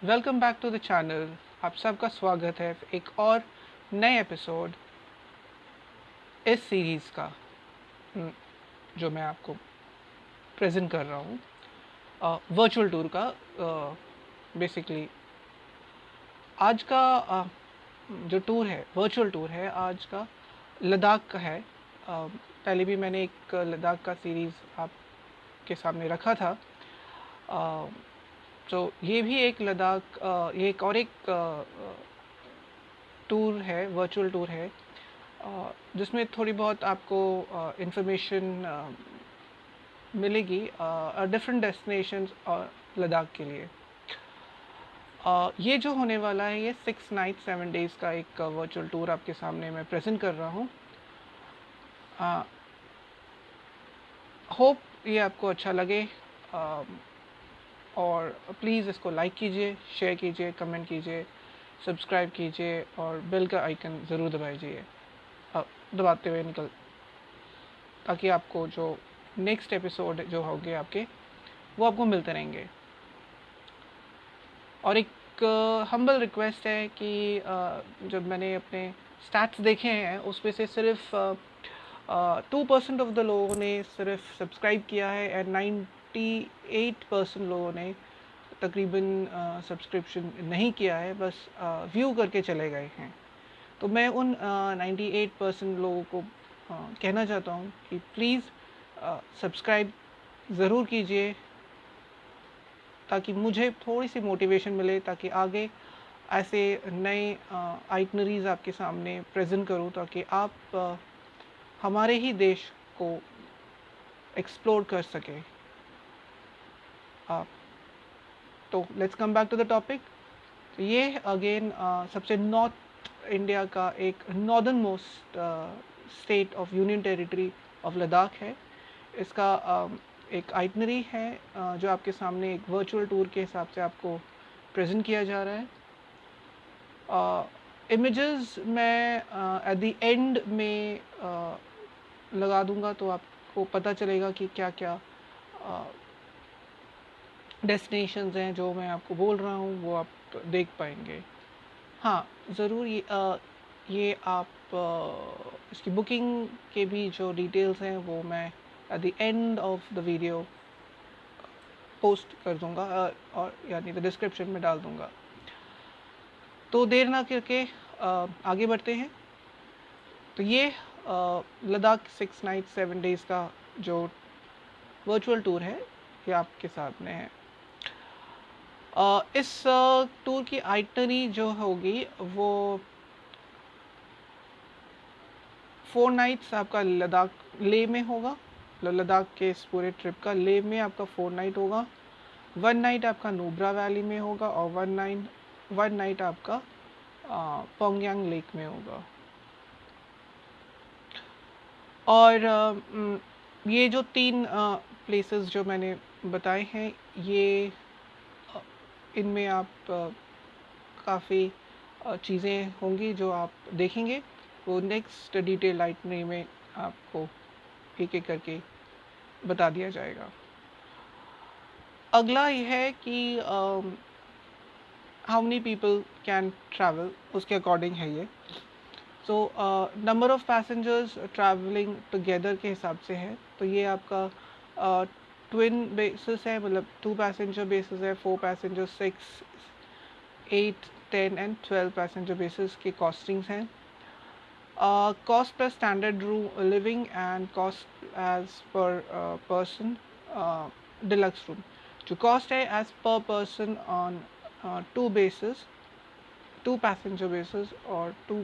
Welcome back to the channel. आप सबका स्वागत है एक और नए एपिसोड इस सीरीज़ का जो मैं आपको प्रेजेंट कर रहा हूँ वर्चुअल टूर का। बेसिकली आज का जो टूर है वर्चुअल टूर है आज का लद्दाख का है। पहले भी मैंने एक लद्दाख का सीरीज़ आपके सामने रखा था। तो ये भी एक लद्दाख ये एक टूर है, वर्चुअल टूर है, जिसमें थोड़ी बहुत आपको इन्फॉर्मेशन मिलेगी डिफरेंट डेस्टिनेशंस और लद्दाख के लिए। ये जो होने वाला है ये 6 नाइट 7 डेज़ का एक वर्चुअल टूर आपके सामने मैं प्रेजेंट कर रहा हूँ। होप ये आपको अच्छा लगे और प्लीज़ इसको लाइक कीजिए, शेयर कीजिए, कमेंट कीजिए, सब्सक्राइब कीजिए और बेल का आइकन ज़रूर दबाइए दबाते हुए निकल, ताकि आपको जो नेक्स्ट एपिसोड जो होंगे आपके वो आपको मिलते रहेंगे। और एक हम्बल रिक्वेस्ट है कि जब मैंने अपने स्टैट्स देखे हैं उसमें से सिर्फ 2% ऑफ द लोगों ने सिर्फ सब्सक्राइब किया है एंड 98% लोगों ने तकरीबन सब्सक्रिप्शन नहीं किया है, बस व्यू करके चले गए हैं। तो मैं उन 98% लोगों को कहना चाहता हूँ कि प्लीज़ सब्सक्राइब ज़रूर कीजिए, ताकि मुझे थोड़ी सी मोटिवेशन मिले, ताकि आगे ऐसे नए आइटनरीज़ आपके सामने प्रेजेंट करूँ, ताकि आप हमारे ही देश को एक्सप्लोर कर सकें। तो let's come back to the topic. ये अगेन सबसे नॉर्थ इंडिया का एक northern most state of union territory of Ladakh है। इसका एक आइटनरी है जो आपके सामने एक वर्चुअल टूर के हिसाब से आपको प्रेजेंट किया जा रहा है। इमेजेस मैं एट द एंड में लगा दूंगा, तो आपको पता चलेगा कि क्या क्या डेस्टिनेशंस हैं जो मैं आपको बोल रहा हूँ, वो आप देख पाएंगे। हाँ, ज़रूर ये आप इसकी बुकिंग के भी जो डिटेल्स हैं वो मैं at the end of the video post कर दूंगा और यानी तो डिस्क्रिप्शन में डाल दूंगा। तो देर ना करके आगे बढ़ते हैं। तो ये लद्दाख 6 नाइट 7 डेज़ का जो वर्चुअल टूर है ये आपके सामने है। इस टूर की आइटनरी जो होगी वो 4 नाइट्स आपका लद्दाख लेह में होगा। लद्दाख के इस पूरे ट्रिप का लेह में आपका 4 नाइट होगा। 1 नाइट आपका नुब्रा वैली में होगा और 1 नाइट आपका पोंगयांग लेक में होगा। और ये जो 3 प्लेसेस जो मैंने बताए हैं, ये इनमें आप काफ़ी चीज़ें होंगी जो आप देखेंगे। वो नेक्स्ट डिटेल आइटनरी में आपको एक एक करके बता दिया जाएगा। अगला यह है कि how many people can travel, उसके अकॉर्डिंग है ये। So number of passengers travelling together के हिसाब से है। तो ये आपका ट्विन बेसिस है, मतलब 2 पैसेंजर बेसिस है, 4 पैसेंजर, 6, 8, 10 एंड 12 पैसेंजर बेसिस की कॉस्टिंग्स हैं। Cost per standard room living and cost as per person deluxe room. जो cost है as per person on 2 basis, 2 passenger basis और 2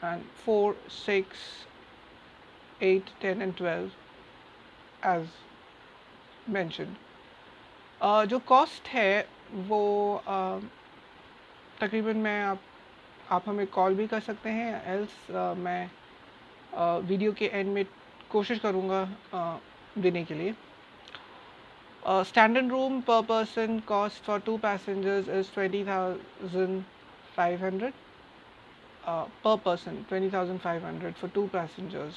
and 4, 6, 8, 10 and 12 as mentioned. जो cost है वो तकरीबन मैं आप हमें कॉल भी कर सकते हैं, एल्स मैं वीडियो के एंड में कोशिश करूँगा देने के लिए। स्टैंडर्ड रूम पर person cost for 2 passengers is 20,500 per person, 20,500 for 2 passengers।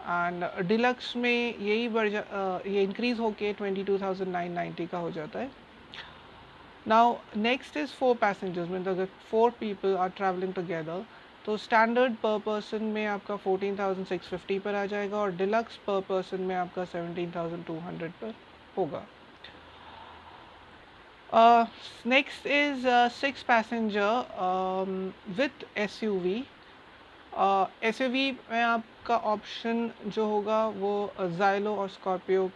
And deluxe में यही ये इंक्रीज़ होके 22,990 का हो जाता है। नाउ नेक्स्ट इज़ 4 पैसेंजर्स, मतलब अगर 4 पीपल आर ट्रैवलिंग टुगेदर तो स्टैंडर्ड पर पर्सन में आपका 14,650 पर आ जाएगा और डिलक्स पर पर्सन में आपका 17,200 पर होगा. Next is 6 passenger with SUV. SUV में आपका ऑप्शन जो होगा वो ज़ाइलो और स्कॉर्पियो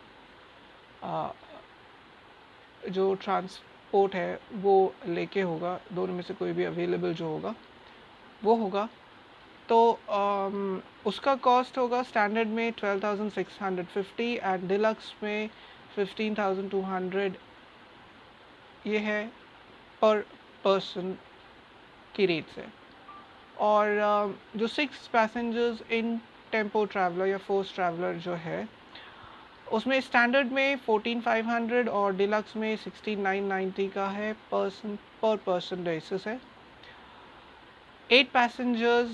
जो ट्रांसपोर्ट है वो लेके होगा, दोनों में से कोई भी अवेलेबल जो होगा वो होगा. तो उसका कॉस्ट होगा स्टैंडर्ड में 12,650 एंड डिलक्स में 15,200. ये है पर पर्सन की रेट से. और जो 6 पैसेंजर्स इन टेम्पो ट्रैवलर या फोर्स ट्रैवलर जो है उसमें स्टैंडर्ड में 14,500 और डिलक्स में 16,990 का है, पर पर्सन बेसिस है. 8 पैसेंजर्स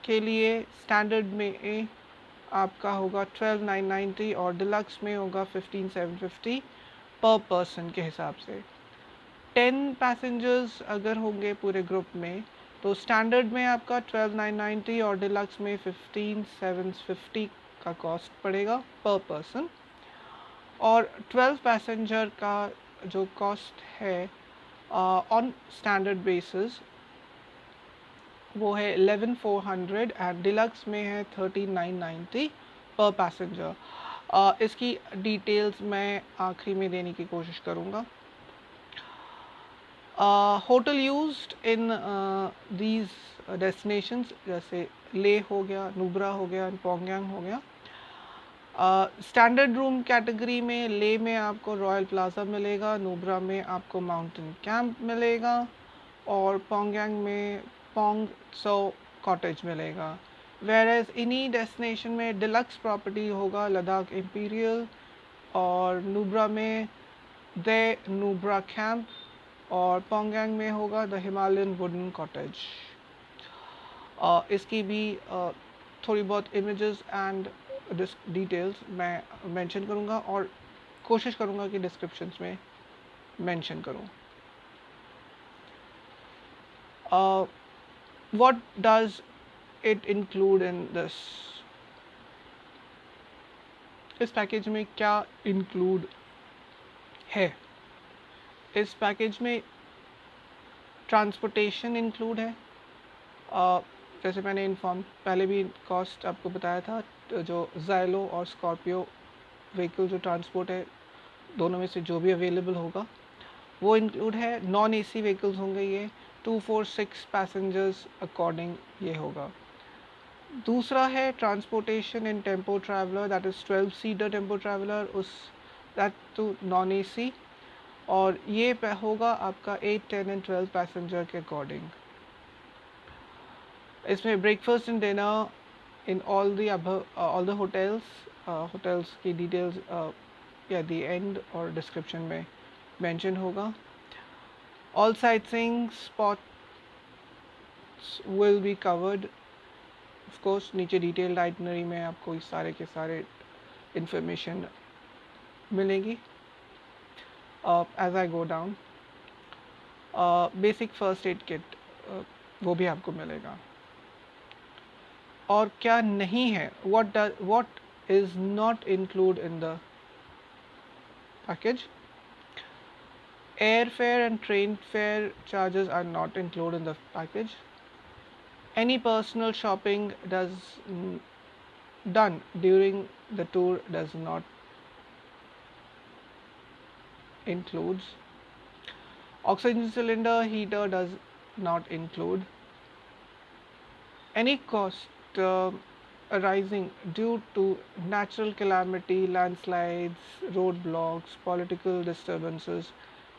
के लिए स्टैंडर्ड में आपका होगा 12,990 और डिलक्स में होगा 15,750 पर पर्सन के हिसाब से. 10 पैसेंजर्स अगर होंगे पूरे ग्रुप में तो स्टैंडर्ड में आपका 12,990 और डिलक्स में 15,750 का कॉस्ट पड़ेगा पर पर्सन. और 12 पैसेंजर का जो कॉस्ट है ऑन स्टैंडर्ड बेसिस वो है 11,400 एंड डिलक्स में है 13,990 पर पैसेंजर. इसकी डिटेल्स मैं आखिरी में देने की कोशिश करूँगा. Hotel used in these destinations जैसे ले हो गया, नुब्रा हो गया, पोंगयांग हो गया. स्टैंडर्ड रूम कैटेगरी में ले में आपको रॉयल प्लाजा मिलेगा, नुब्रा में आपको माउंटेन कैंप मिलेगा और पोंगयांग में पोंग सो कॉटेज मिलेगा. वेयर एज इन्हीं डेस्टिनेशन में डिलक्स प्रॉपर्टी होगा लद्दाख इम्पीरियल और नुब्रा में द नुब्रा कैंप और पोंगयांग में होगा द हिमालयन वुडन कॉटेज. इसकी भी थोड़ी बहुत इमेजेस एंड डिटेल्स मैं मेंशन करूँगा और कोशिश करूँगा कि डिस्क्रिप्शंस में मेंशन करूँ. What does it include in this? इस पैकेज में क्या इंक्लूड है? इस पैकेज में ट्रांसपोर्टेशन इंक्लूड है. जैसे मैंने इन्फॉर्म पहले भी कॉस्ट आपको बताया था, जो ज़ाइलो और स्कॉर्पियो व्हीकल जो ट्रांसपोर्ट है दोनों में से जो भी अवेलेबल होगा वो इंक्लूड है. नॉन AC व्हीकल्स होंगे ये 246 पैसेंजर्स अकॉर्डिंग ये होगा. दूसरा है transportation in tempo traveller that is 12 seater tempo traveller, उस दैट टू नॉन AC और ये होगा आपका 8, 10 एंड 12 पैसेंजर के अकॉर्डिंग. इसमें breakfast and dinner in all the hotels की डिटेल्स या द एंड और डिस्क्रिप्शन में मेंशन होगा. All sightseeing spots will be covered. Of course नीचे डिटेल्ड आइटनरी में आपको इस सारे के सारे इंफॉर्मेशन मिलेगी as I go down. Basic first aid kit वो भी आपको मिलेगा. और क्या नहीं है, what is not include in the package? Airfare and train fare charges are not included in the package. Any personal shopping done during the tour does not includes. Oxygen cylinder heater does not include. Any cost arising due to natural calamity, landslides, roadblocks, political disturbances,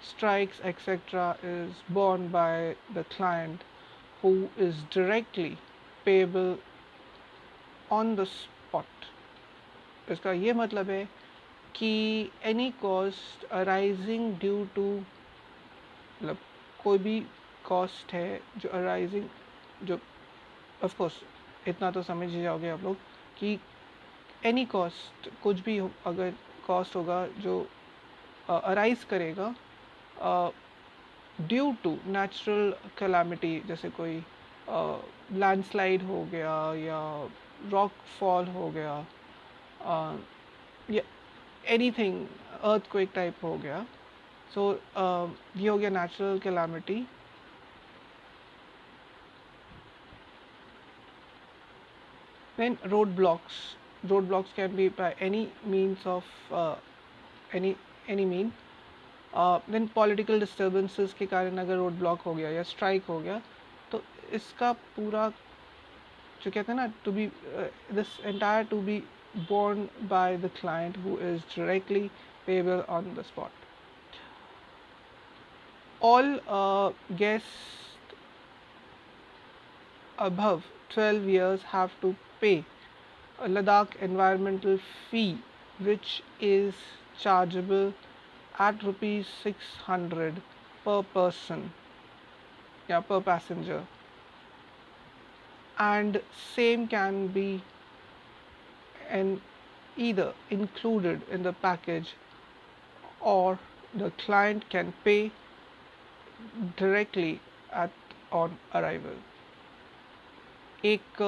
strikes, etc. is borne by the client who is directly payable on the spot. इसका ये मतलब है कि any cost arising due to मतलब कोई भी cost है जो arising जो ऑफ कोर्स इतना तो समझ ही जाओगे आप लोग कि एनी कॉस्ट कुछ भी अगर कॉस्ट होगा जो अराइज करेगा ड्यू टू नेचुरल कैलामिटी, जैसे कोई लैंडस्लाइड हो गया या रॉक फॉल हो गया या एनीथिंग अर्थक्वेक टाइप हो गया। सो ये हो गया natural calamity. Then roadblocks. Roadblocks can be by any means of any mean. Then political disturbances के कारण अगर रोड ब्लॉक हो गया या स्ट्राइक हो गया तो इसका पूरा जो कहते हैं ना to be this entire to be borne by the client who is directly payable on the spot. All guests above 12 years have to pay a Ladakh environmental fee, which is chargeable at rupees 600 per person, yeah, per passenger, and same can be either included in the package or the client can pay directly at on arrival. एक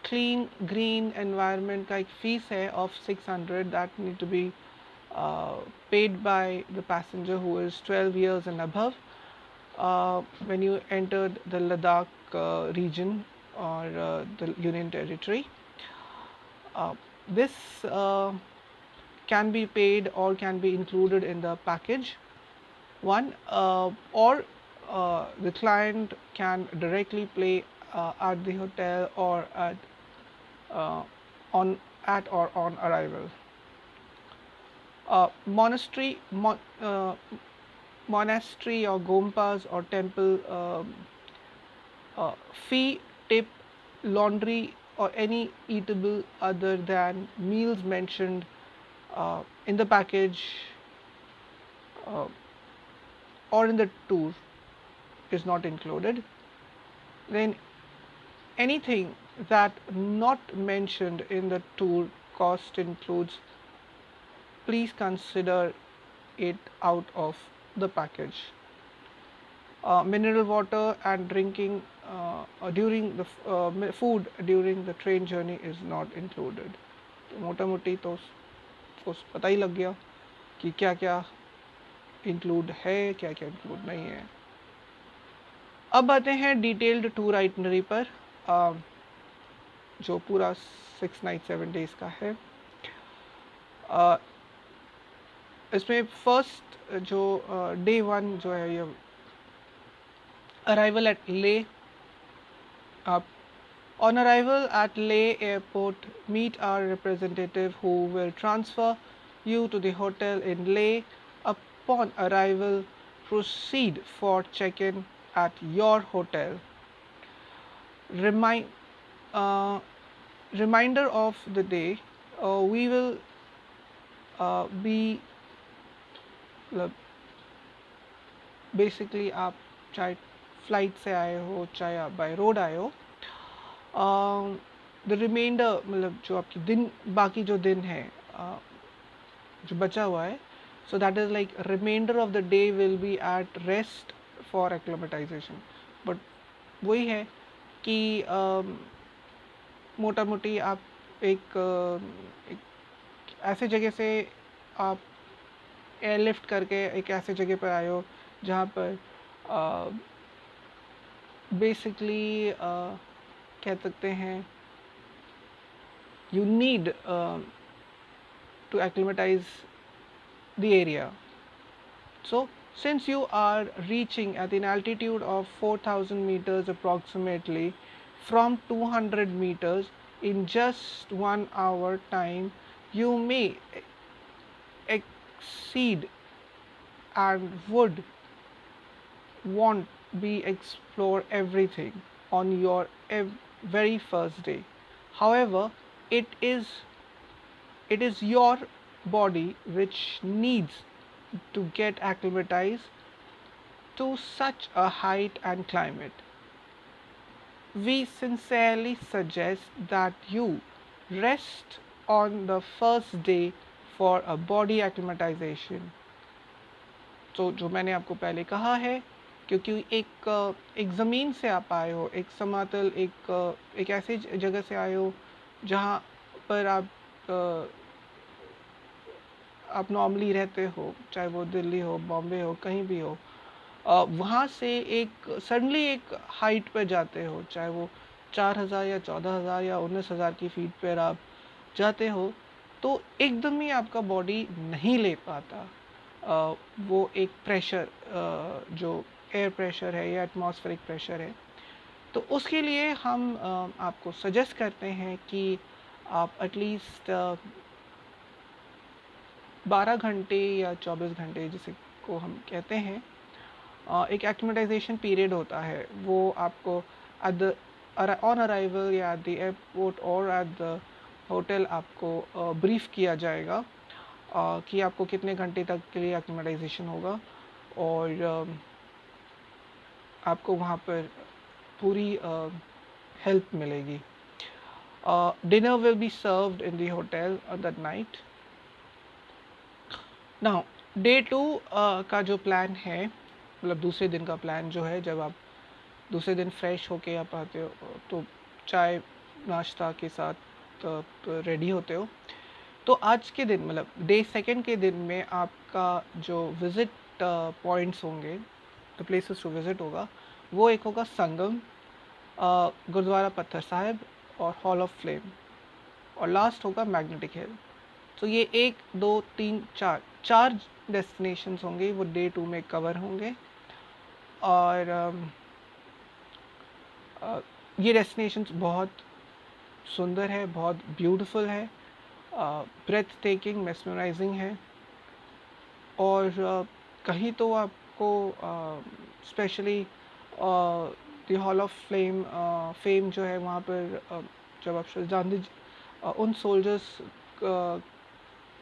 clean green environment का एक fees है of 600 that need to be paid by the passenger who is 12 years and above when you entered the Ladakh region or the Union Territory. This can be paid or can be included in the package. One or the client can directly pay at the hotel or at or on arrival. Monastery or gompas or temple fee, tip, laundry or any eatable other than meals mentioned in the package or in the tour is not included. Then anything that not mentioned in the tour cost includes, please consider it out of the package. Mineral water and drinking during the food during the train journey is not included. तो मोटा मोटी तो उसको पता ही लग गया कि क्या क्या इंक्लूड है क्या क्या इंक्लूड नहीं है। अब आते हैं डिटेल्ड टूर आइटनरी पर जो पूरा 6 nights 7 days का है। इसमें फर्स्ट जो डे 1 जो है ये अराइवल एट ले। On arrival at Leh airport, meet our representative who will transfer you to the hotel in Leh. Upon arrival, proceed for check-in at your hotel. Reminder of the day, we will be basically आप चाहे flight से आए हो चाहे आप by road आए हो, the remainder मतलब जो आपकी दिन बाकी जो दिन है जो बचा हुआ है, so that is like reminder of the day will be at rest for acclimatization. But वही है कि मोटा मोटी आप एक ऐसे जगह से आप एयरलिफ्ट करके एक ऐसे जगह पर आए हो जहाँ पर बेसिकली कह सकते हैं you need to acclimatize the area. So since you are reaching at an altitude of 4,000 meters approximately from 200 meters in just 1 hour time, you may exceed and would want be explore everything on your very first day. However, it is your body which needs to get acclimatized to such a height and climate. We sincerely suggest that you rest on the first day for a body acclimatisation. तो जो मैंने आपको पहले कहा है, क्योंकि एक ज़मीन से आप आए हो, एक समातल, एक ऐसी जगह से आए हो जहाँ पर आप नॉर्मली रहते हो, चाहे वो दिल्ली हो, बॉम्बे हो, कहीं भी हो, वहाँ से एक सडनली एक हाइट पर जाते हो, चाहे वो 4,000 या 14,000 या 19,000 की फीट पर आप जाते हो, तो एकदम ही आपका बॉडी नहीं ले पाता वो एक प्रेशर, जो एयर प्रेशर है या एटमॉस्फेरिक प्रेशर है। तो उसके लिए हम आपको सजेस्ट करते हैं कि आप एटलीस्ट 12 घंटे या 24 घंटे जिसे को हम कहते हैं, एक एक्लिमेटाइजेशन पीरियड होता है, वो आपको एट द ऑन अराइवल या एट द एयरपोर्ट और एट द होटल आपको ब्रीफ किया जाएगा कि आपको कितने घंटे तक के लिए एक्लिमेटाइजेशन होगा, और आपको वहाँ पर पूरी हेल्प मिलेगी। Dinner will be served in the hotel on that night. Now day 2 का जो प्लान है, मतलब दूसरे दिन का प्लान जो है, जब आप दूसरे दिन फ्रेश होके आप आते हो तो चाय नाश्ता के साथ रेडी होते हो, तो आज के दिन मतलब डे सेकेंड के दिन में आपका जो विज़िट पॉइंट्स होंगे, द प्लेसेस टू विज़िट होगा, वो एक होगा संगम, गुरुद्वारा पत्थर साहिब और हॉल ऑफ फ्लेम, और लास्ट होगा मैग्नेटिक हिल। तो ये 1 2 3 4 डेस्टिनेशंस होंगे, वो डे 2 में कवर होंगे। और ये डेस्टिनेशंस बहुत सुंदर है, बहुत ब्यूटीफुल है, ब्रेथ टेकिंग, मेस्मराइजिंग है, और कहीं तो आपको specially the hall of fame जो है, वहाँ पर जब आप श्रद्धांजलि उन सोल्जर्स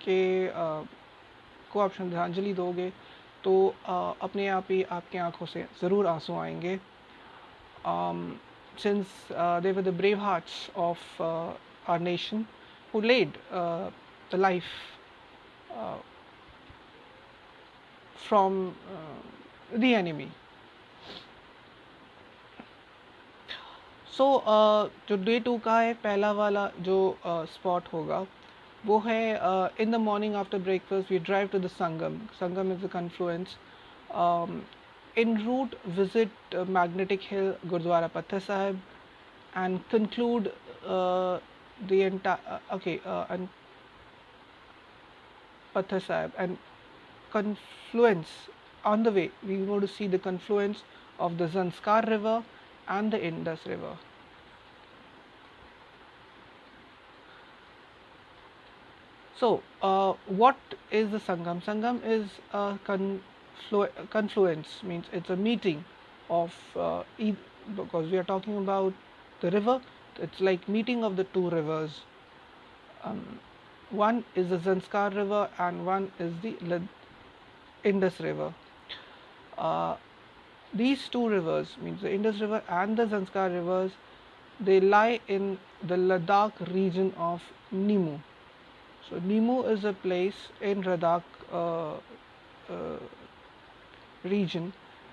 के को आप श्रद्धांजलि दोगे, तो अपने आप ही आपके आंखों से ज़रूर आंसू आएंगे, since they were the brave hearts of our nation who laid the life uh, from the enemy. So जो डे 2 का है, पहला वाला जो स्पॉट होगा, वो है in the morning after breakfast we drive to the Sangam. Sangam is the confluence. En route visit Magnetic Hill, Gurdwara Patthar Sahib, and conclude the entire and Patthar Sahib, and confluence on the way. We go to see the confluence of the Zanskar River and the Indus River. So, what is the Sangam? Sangam is a confluence, means it's a meeting of because we are talking about the river, it's like meeting of the two rivers. One is the Zanskar River and one is the Indus River. These two rivers, means the Indus River and the Zanskar rivers, they lie in the Ladakh region of Nimu. So Nimu is a place in Ladakh region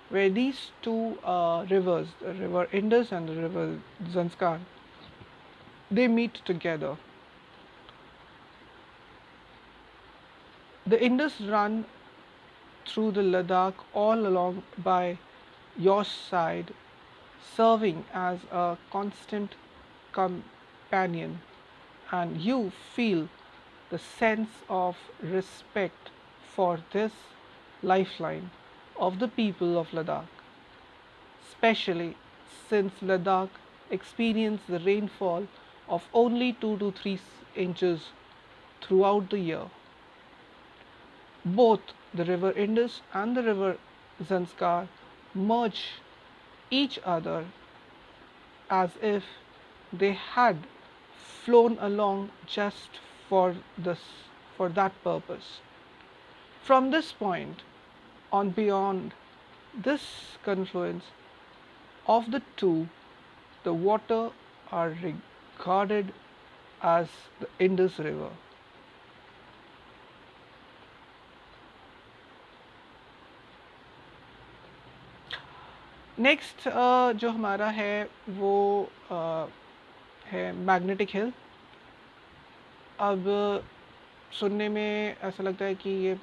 where these two rivers, the river Indus and the river Zanskar, they meet together. The Indus run through the Ladakh all along by your side, serving as a constant companion, and you feel the sense of respect for this lifeline of the people of Ladakh, especially since Ladakh experiences the rainfall of only 2 to 3 inches throughout the year. Both the river Indus and the river Zanskar merge each other as if they had flown along just for that purpose. From this point on, beyond this confluence of the two, the water are regarded as the Indus River. Next जो हमारा है वो है magnetic hill. अब सुनने में ऐसा लगता है कि ये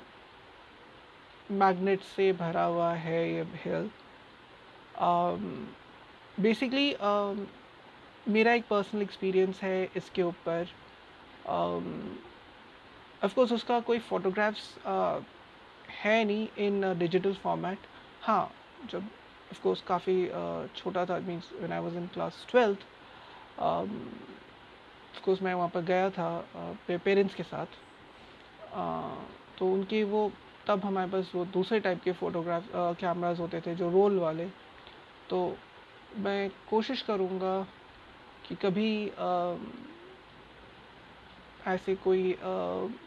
मैग्नेट से भरा हुआ है ये हिल। बेसिकली मेरा एक पर्सनल एक्सपीरियंस है इसके ऊपर। ऑफ कोर्स उसका कोई फोटोग्राफ्स है नहीं इन डिजिटल फॉर्मेट। हाँ, जब ऑफ कोर्स काफ़ी छोटा था, means when I was in class 12th, of course मैं वहाँ पर गया था पेरेंट्स के साथ। तो उनके वो तब हमारे पास वो दूसरे टाइप के फ़ोटोग्राफ कैमरास होते थे जो रोल वाले। तो मैं कोशिश करूँगा कि कभी ऐसे कोई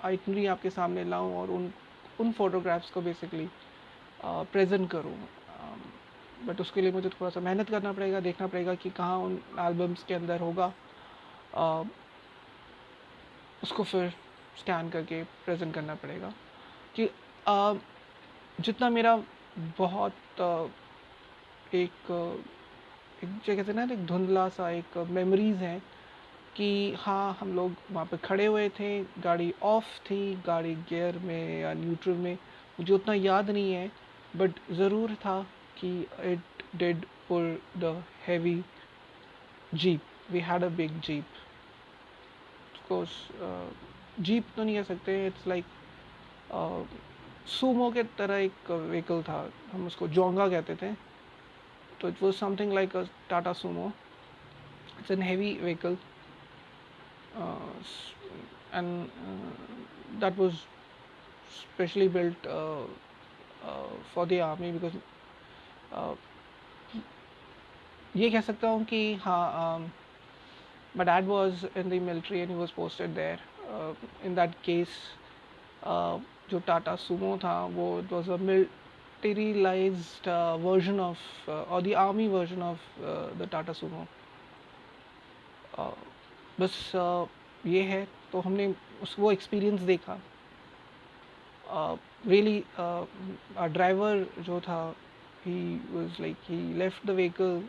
आइटनरी आपके सामने लाऊं और उन फोटोग्राफ्स को बेसिकली प्रेजेंट करूं। बट उसके लिए मुझे थोड़ा सा मेहनत करना पड़ेगा, देखना पड़ेगा कि कहाँ उन एल्बम्स के अंदर होगा। उसको फिर स्कैन करके प्रेजेंट करना पड़ेगा कि जितना मेरा बहुत एक जगह से ना एक धुंधला सा एक मेमोरीज़ हैं कि हाँ, हम लोग वहाँ पे खड़े हुए थे, गाड़ी ऑफ थी, गाड़ी गियर में या न्यूट्रल में, मुझे उतना याद नहीं है। बट ज़रूर था कि it did pull the heavy jeep. We had a big jeep. Of course jeep तो नहीं कह सकते, इट्स लाइक सूमो के तरह एक व्हीकल था, हम उसको जोंगा कहते थे। तो it was something like a Tata Sumo. It's an heavy vehicle and that was specially built for the army because ये कह सकता हूँ कि हाँ, my dad was in the military and he was posted there. In that case, जो Tata Sumo था वो it was a militarized version of or the army version of the Tata Sumo. बस ये है। तो हमने वो एक्सपीरियंस देखा। रियली ड्राइवर जो था, he was like he left the vehicle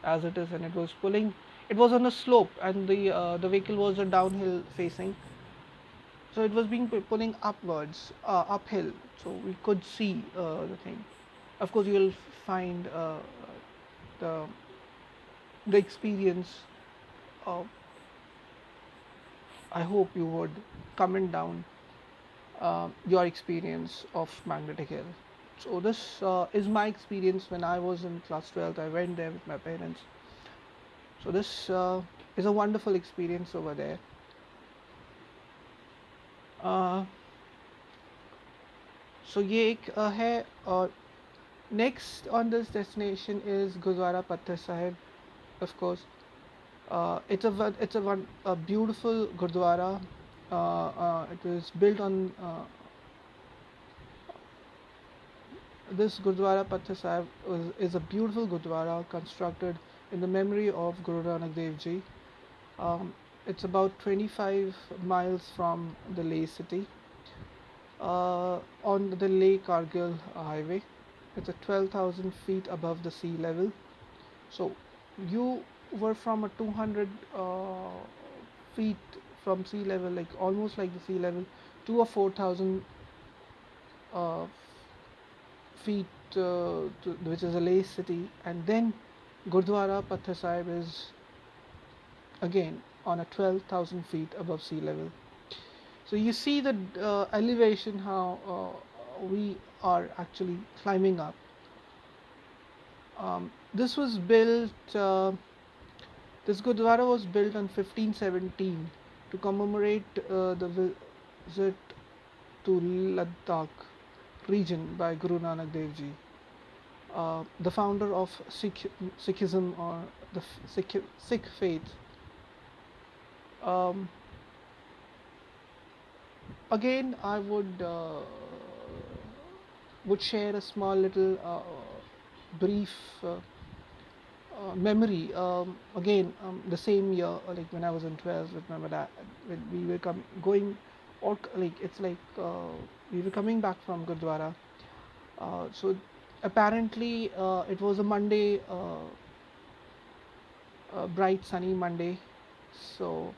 as it is and it was pulling. It was on a slope and the vehicle was a downhill facing, so it was being pulling upwards, uphill, so we could see the thing. Of course you will find the the experience. I hope you would comment down your experience of magnetic hill. So this is my experience when I was in class 12th. I went there with my parents. So this is a wonderful experience over there. So ये एक है। और next on this destination is Gurdwara Patthar Sahib. Of course, it's a beautiful Gurdwara. It was built on this Gurdwara Patthar Sahib is a beautiful Gurdwara constructed in the memory of Guru Nanak Dev Ji. It's about 25 miles from the Leh city, on the Leh Kargil highway. It's at 12,000 feet above the sea level. So you were from a 200 feet from sea level, like almost like the sea level, to a 4,000 feet, which is a Leh city, and then Gurdwara Patthar Sahib is again on a 12,000 feet above sea level. So you see the elevation, how we are actually climbing up. This was built, this Gurdwara was built in 1517 to commemorate the visit to Ladakh region by Guru Nanak Dev Ji, the founder of Sikhism, or the Sikh faith. Again, I would share a small little brief memory. Again, the same year, like when I was in 12th with my dad, when we were going, or like it's like we were coming back from Gurdwara. So Apparently, it was a Monday, a bright sunny Monday. So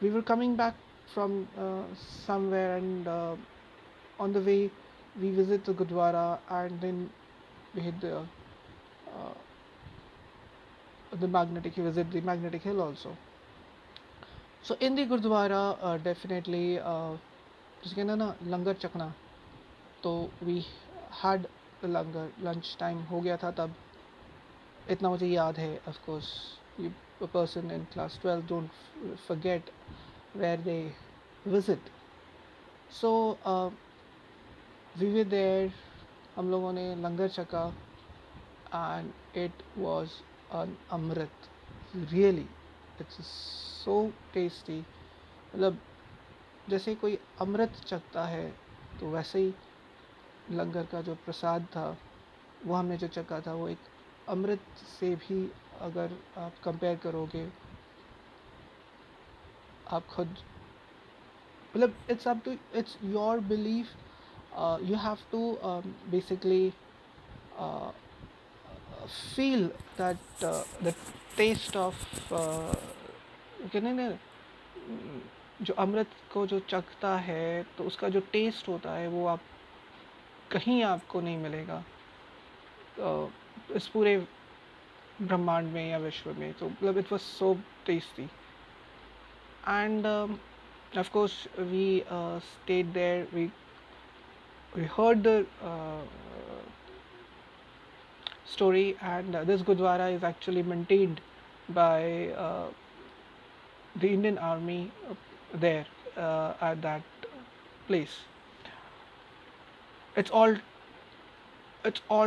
we were coming back from somewhere, and on the way we visit the Gurdwara, and then we hit the magnetic. We visit the magnetic hill also. So in the Gurdwara, definitely, जिसे कहना ना लंगर चखना, तो we had the langar, lunch time हो गया था तब. इतना मुझे याद है, of course, you, a person in class 12 don't forget where they visit. So we were there, हम लोगों ने लंगर चखा, and it was an amrit. Really, it's so tasty. मतलब जैसे कोई अमृत चखता है, तो वैसे ही लंगर का जो प्रसाद था, वो हमने जो चखा था, वो एक अमृत से भी, अगर आप कंपेयर करोगे, आप खुद, मतलब it's your belief. You have to basically uh, feel that the taste of कहने ना, जो अमृत को जो चखता है, तो उसका जो टेस्ट होता है, वो आप कहीं आपको नहीं मिलेगा इस पूरे ब्रह्मांड में या विश्व में. तो मतलब it was so tasty. And of course we stayed there. We heard the story, and this gurdwara is actually maintained by the Indian Army there at that place. It's all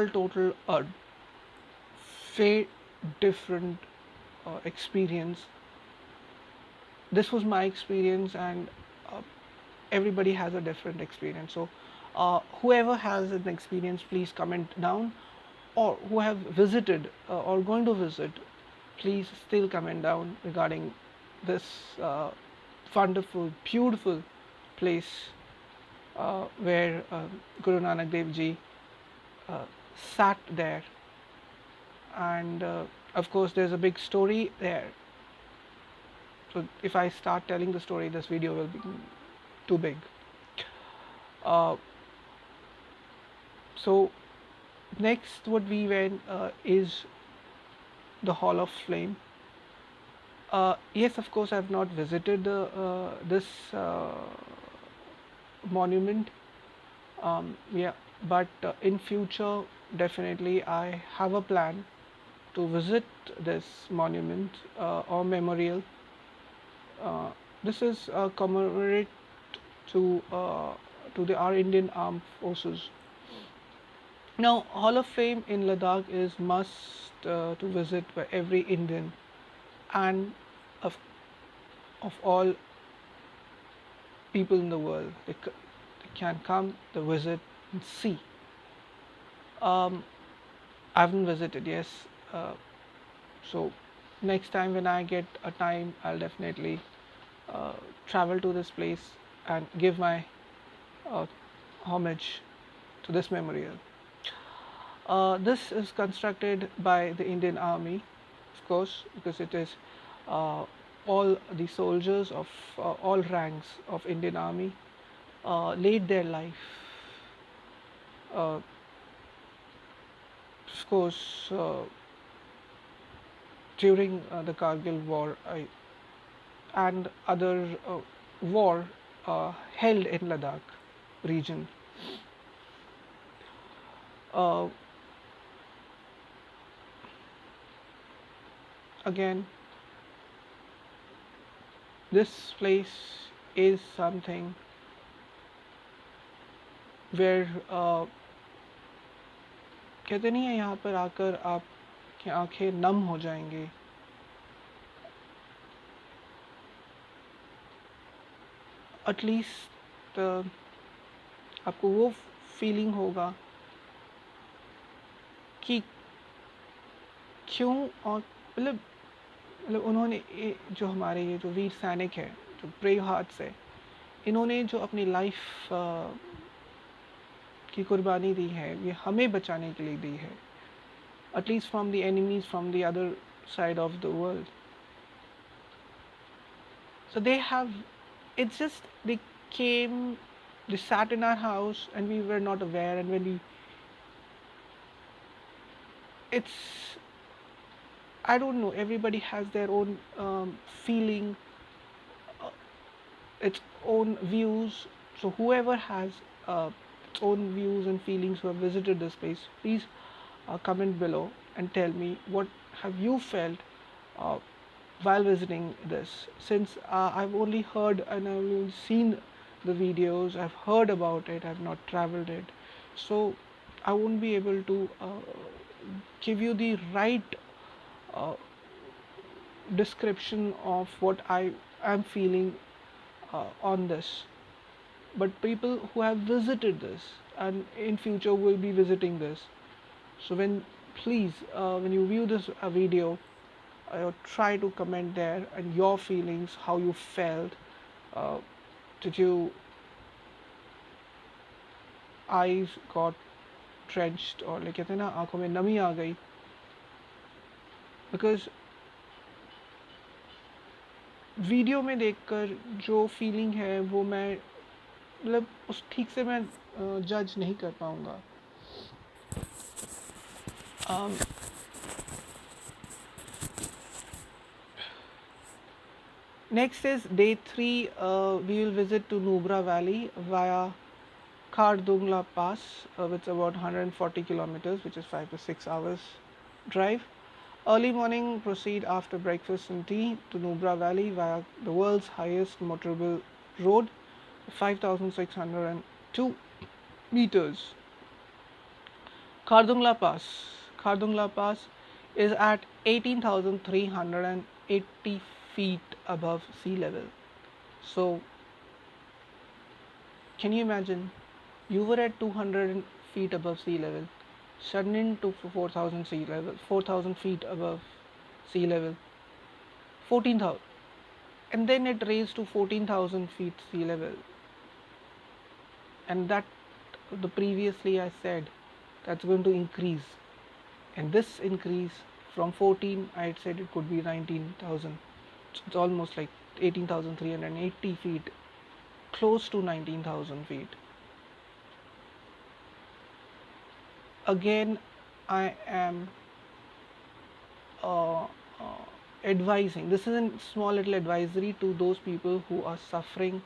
total a very different experience. This was my experience, and uh, everybody has a different experience. So whoever has an experience, please comment down, or who have visited or going to visit, please still comment down regarding this wonderful, beautiful place where Guru Nanak Dev Ji sat there. And of course, there's a big story there. So if I start telling the story, this video will be too big. So next, what we went is the Hall of Flame. Yes, of course, I've not visited this monument. Yeah, but in future, definitely, I have a plan to visit this monument or memorial. This is commemorate to our Indian Armed Forces. Now, Hall of Fame in Ladakh is must to visit by every Indian, and of all people in the world. They can come, they visit and see. I haven't visited, yes. So next time when I get a time, I'll definitely travel to this place and give my homage to this memorial. This is constructed by the Indian Army, of course, because it is all the soldiers of all ranks of Indian Army laid their life. Of course, during the Kargil war and other war held in Ladakh region. Again, this place is something where कहते नहीं है, यहाँ पर आकर आपकी आंखें नम हो जाएंगी. एटलीस्ट आपको वो फीलिंग होगा कि क्यों, और मतलब उन्होंने जो हमारे ये जो वीर सैनिक है, जो ब्रेव हार्ट्स है, इन्होंने जो अपनी लाइफ की कुर्बानी दी है, ये हमें बचाने के लिए दी है, at least from the enemies from the other side of the world. So they have, it's just they came, they sat in our house and we were not aware, and when we, it's, I don't know, everybody has their own feeling, uh, its own views. So whoever has its own views and feelings who have visited this place, please comment below and tell me what have you felt uh, while visiting this. Since I've only heard and I've only seen the videos, I've heard about it, I've not traveled it, so I won't be able to give you the right uh, description of what I am feeling on this. But people who have visited this and in future will be visiting this, so please when you view this video, try to comment there and your feelings, how you felt. uh, did you eyes got drenched, or like कहते हैं ना आंखों में नमी आ गई, because video में देखकर जो फीलिंग है वो मैं मतलब उस ठीक से मैं जज नहीं कर पाऊँगा. Next is day 3. We will visit to Nubra Valley via Khardungla Pass, which is about 140 kilometers, which is 5 to 6 hours drive. Early morning, proceed after breakfast and tea to Nubra Valley via the world's highest motorable road, 5,602 meters. Khardungla Pass. Khardungla Pass is at 18,380 feet above sea level. So, can you imagine? You were at 200 feet above sea level, suddenly to 4,000 sea level, 4,000 feet above sea level, 14,000, and then it raised to 14,000 feet sea level. And that, the previously I said, that's going to increase, and this increase from 14, I had said it could be 19,000. It's almost like 18,380 feet, close to 19,000 feet. Again, I am advising, this is a small little advisory to those people who are suffering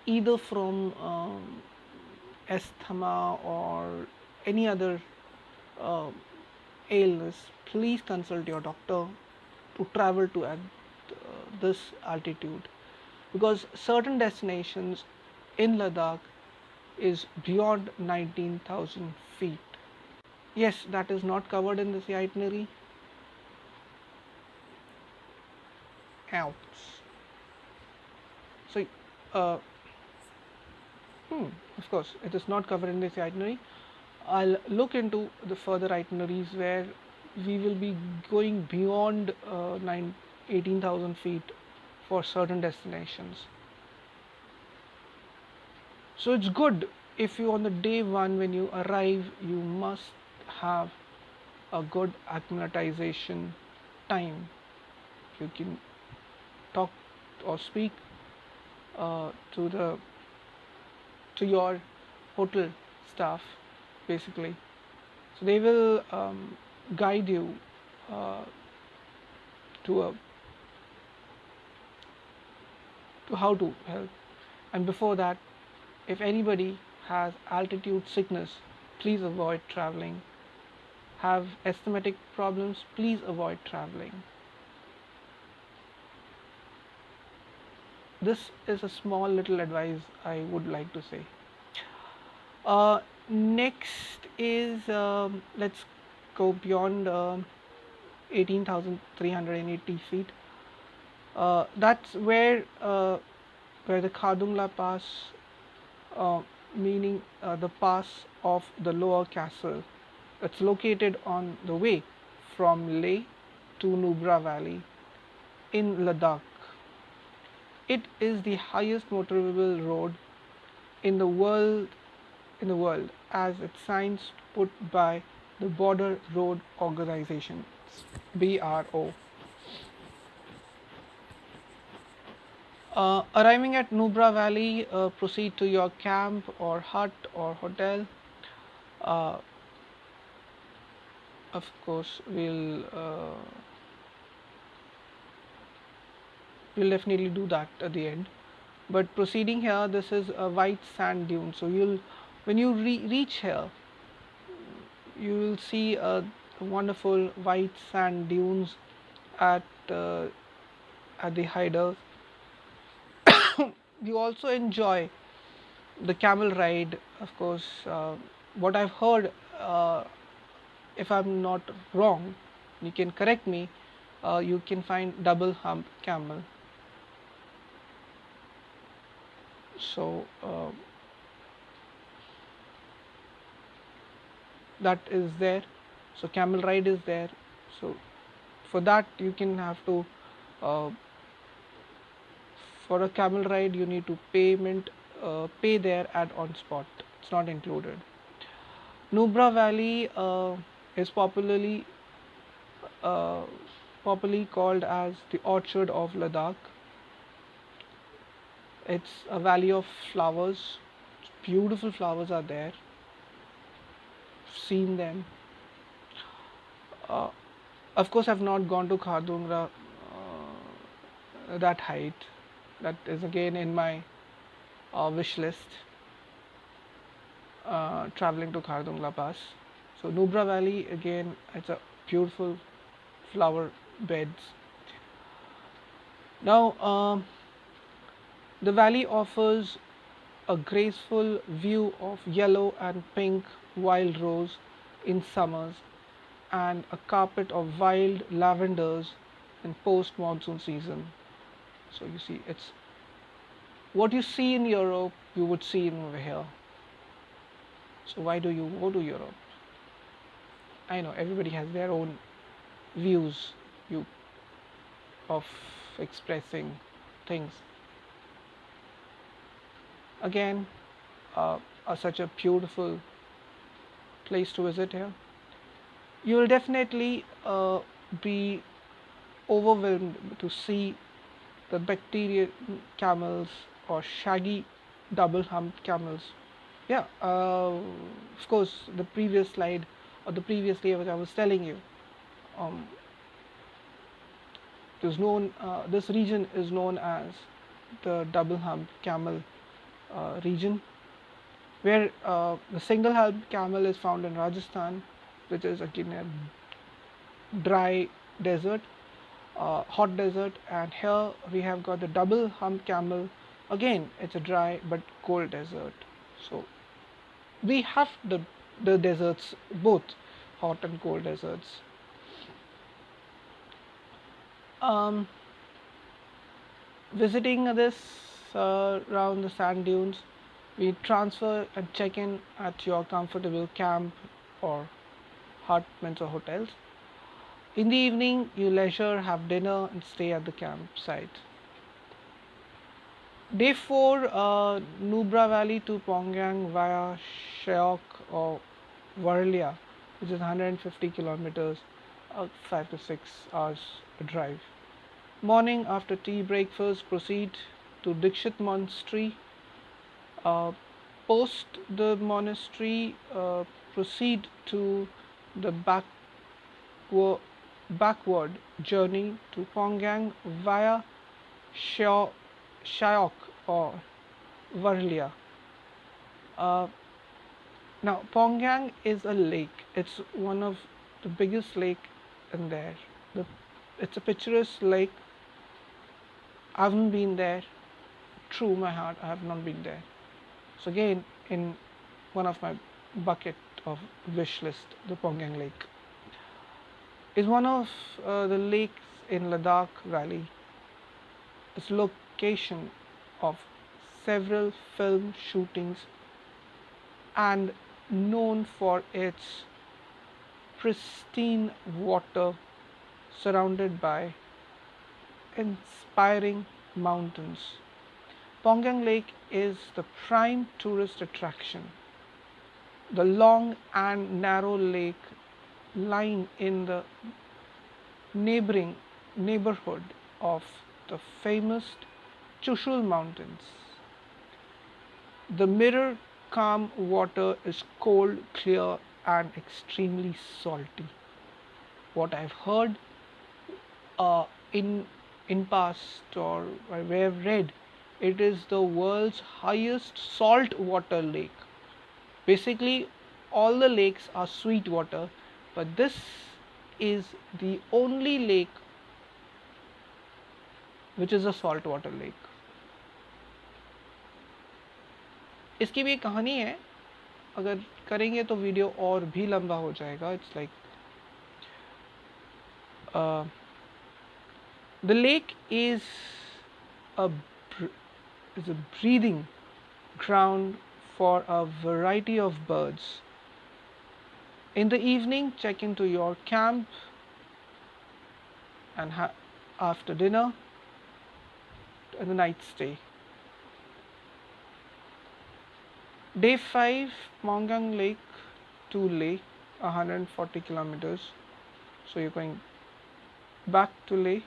either from asthma or any other illness. Please consult your doctor to travel to at this altitude, because certain destinations in Ladakh is beyond 19,000 feet. Yes, that is not covered in this itinerary. Ouch. So, of course, it is not covered in this itinerary. I'll look into the further itineraries where we will be going beyond 18,000 feet for certain destinations. So it's good if you, on the day 1 when you arrive, you must have a good acclimatization time. You can talk or speak to your hotel staff, basically. So they will guide you to how to help. And before that, if anybody has altitude sickness, please avoid traveling. Have asthmatic problems, please avoid traveling. This is a small little advice I would like to say. Next is let's go beyond 18,380 feet. That's where the Khardungla Pass, meaning the pass of the lower castle, it's located on the way from Leh to Nubra Valley in Ladakh. It is the highest motorable road in the world in the world, as its signs put by the Border Road Organization (BRO). Arriving at Nubra Valley, proceed to your camp or hut or hotel. Uh, of course, we'll definitely do that at the end. But proceeding here, this is a white sand dune. So when you reach here, you will see a wonderful white sand dunes at uh, at the hideout. You also enjoy the camel ride, of course. What I've heard, if I'm not wrong, you can correct me. You can find double hump camel. So that is there. So camel ride is there. So for that you can have to uh, for a camel ride you need to pay there at on spot. It's not included. Nubra Valley is uh, popularly called as the orchard of Ladakh. It's a valley of flowers. Beautiful flowers are there. Seen them. Uh, of course, I've not gone to Khardungra that height. That is again in my wish list. Traveling to Khardungla Pass. So Nubra Valley again, it's a beautiful flower beds. Now the valley offers a graceful view of yellow and pink wild rose in summers and a carpet of wild lavenders in post monsoon season. So you see, it's what you see in Europe you would see in over here. So why do you go to Europe? I know everybody has their own views you of expressing things. Again, such a beautiful place to visit here. You will definitely be overwhelmed to see the bacterial camels or shaggy double humped camels. Yeah, of course, the previous slide or the previous day which I was telling you, um, this region is known as the double humped camel region, where the single humped camel is found in Rajasthan, which is again a dry desert, hot desert, and here we have got the double humped camel. Again, it's a dry but cold desert. So we have the deserts, both hot and cold deserts. Um, Visiting this around the sand dunes, we transfer and check in at your comfortable camp or hut or hotels. In the evening, you leisure, have dinner, and stay at the campsite. Day 4, Nubra Valley to Pongyang via Sheok or Varlia, which is 150 kilometers, 5 to 6 hours drive. Morning after tea breakfast, proceed to Dikshit Monastery. Post the monastery, proceed to the backward journey to Pongyang via Shayok or Varlia. Uh, Now Pongyang is a lake. It's one of the biggest lake in there. It's a picturesque lake. I haven't been there. True, my heart, I have not been there. So again, in one of my bucket of wish list, the Pongyang Lake is one of the lakes in Ladakh Valley. It's location of several film shootings and known for its pristine water surrounded by inspiring mountains. Pongyang Lake is the prime tourist attraction. the long and narrow lake lying in the neighboring neighborhood of the famous Chushul Mountains. The mirror calm water is cold, clear, and extremely salty. What I've heard uh, in past or where I've read, it is the world's highest salt water lake. Basically, all the lakes are sweet water, but this is the only lake which is a salt water lake. इसकी भी एक कहानी है, अगर करेंगे तो video और भी लंबा हो जाएगा. It's like the lake is a breathing ground for a variety of birds. In the evening, check into your camp, and after dinner, the night stay. Day 5, Mongang Lake to Leh, 140 kilometers. So you're going back to Leh.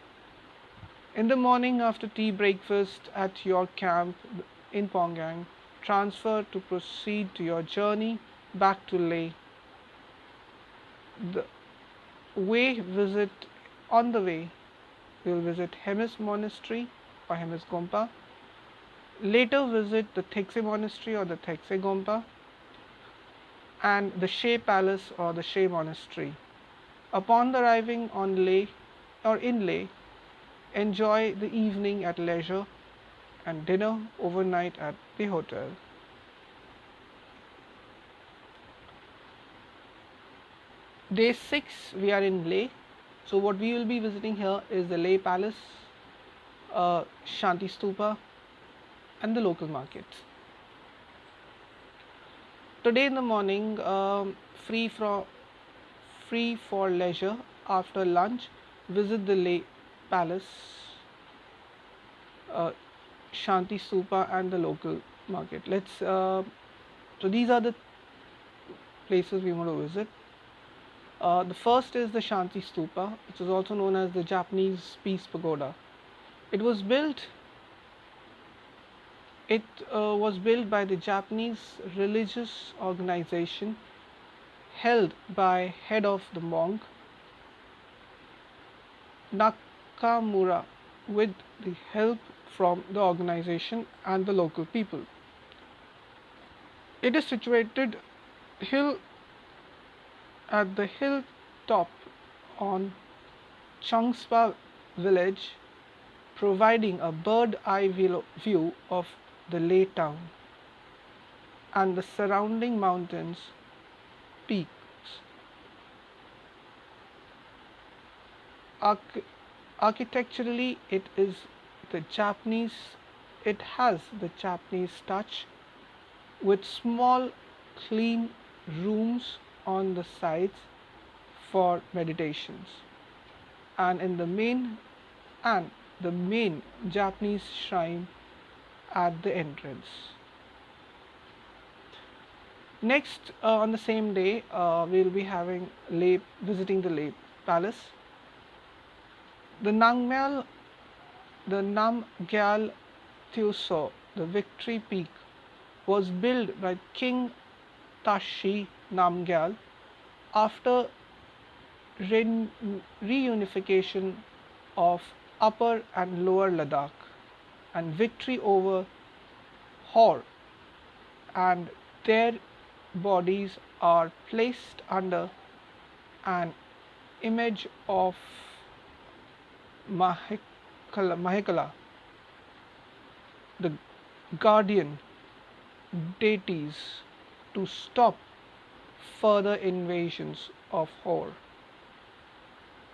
In the morning, after tea breakfast at your camp in Pongang, transfer to proceed to your journey back to Leh. On the way, we'll visit Hemis Monastery or Hemis Gompa. Later visit the Thekse Monastery or the Thekse Gompa and the She Palace or the She Monastery. Upon arriving on Leh or in Leh, enjoy the evening at leisure and dinner overnight at the hotel. Day 6, we are in Leh. So what we will be visiting here is the Leh Palace, Shanti Stupa, and the local market. Today in the morning, free for leisure. After lunch, visit the Leh Palace, Shanti Stupa, and the local market. So these are the places we want to visit. The first is the Shanti Stupa, which is also known as the Japanese Peace Pagoda. It was built by the Japanese religious organization held by head of the monk Nakamura with the help from the organization and the local people. It is situated at the hilltop on Changspa village, providing a bird-eye view of the Leh town and the surrounding mountains peaks. Architecturally, it has the Japanese touch, with small clean rooms on the sides for meditations, and the main Japanese shrine at the entrance. Next, on the same day, we will be visiting the Leh Palace. The Namgyal Teuso, the Victory Peak, was built by King Tashi Namgyal after reunification of Upper and Lower Ladakh and victory over Hor, and their bodies are placed under an image of Mahekala, the guardian deities, to stop further invasions of Hor.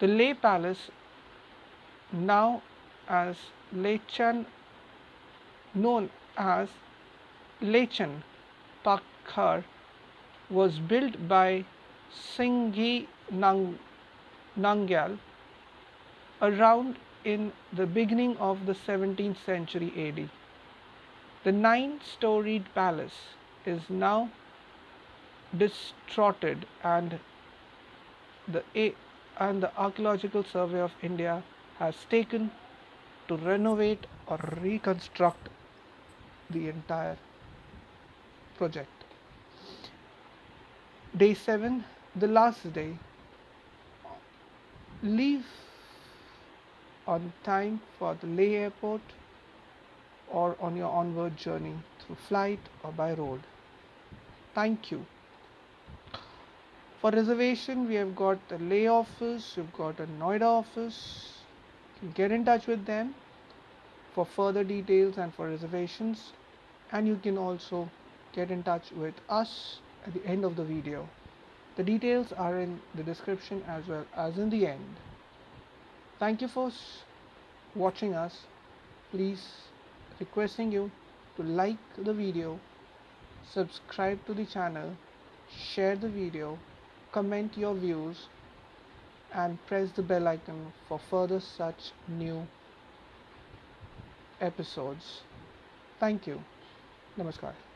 The Leh Palace, known as Lechan Pakhar, was built by Singhi Nangyal around in the beginning of the 17th century AD. The 9-storied palace is now distorted, the A- and the Archaeological Survey of India has taken to renovate or reconstruct the entire project. Day 7, the last day, leave on time for the Leh airport or on your onward journey through flight or by road. Thank you. For reservation, we have got the Leh office, we've got a Noida office. You can get in touch with them for further details and for reservations, and you can also get in touch with us at the end of the video. The details are in the description as well as in the end. Thank you for watching us. Please requesting you to like the video, subscribe to the channel, share the video, comment your views, and press the bell icon for further such new episodes. Thank you. Namaskar.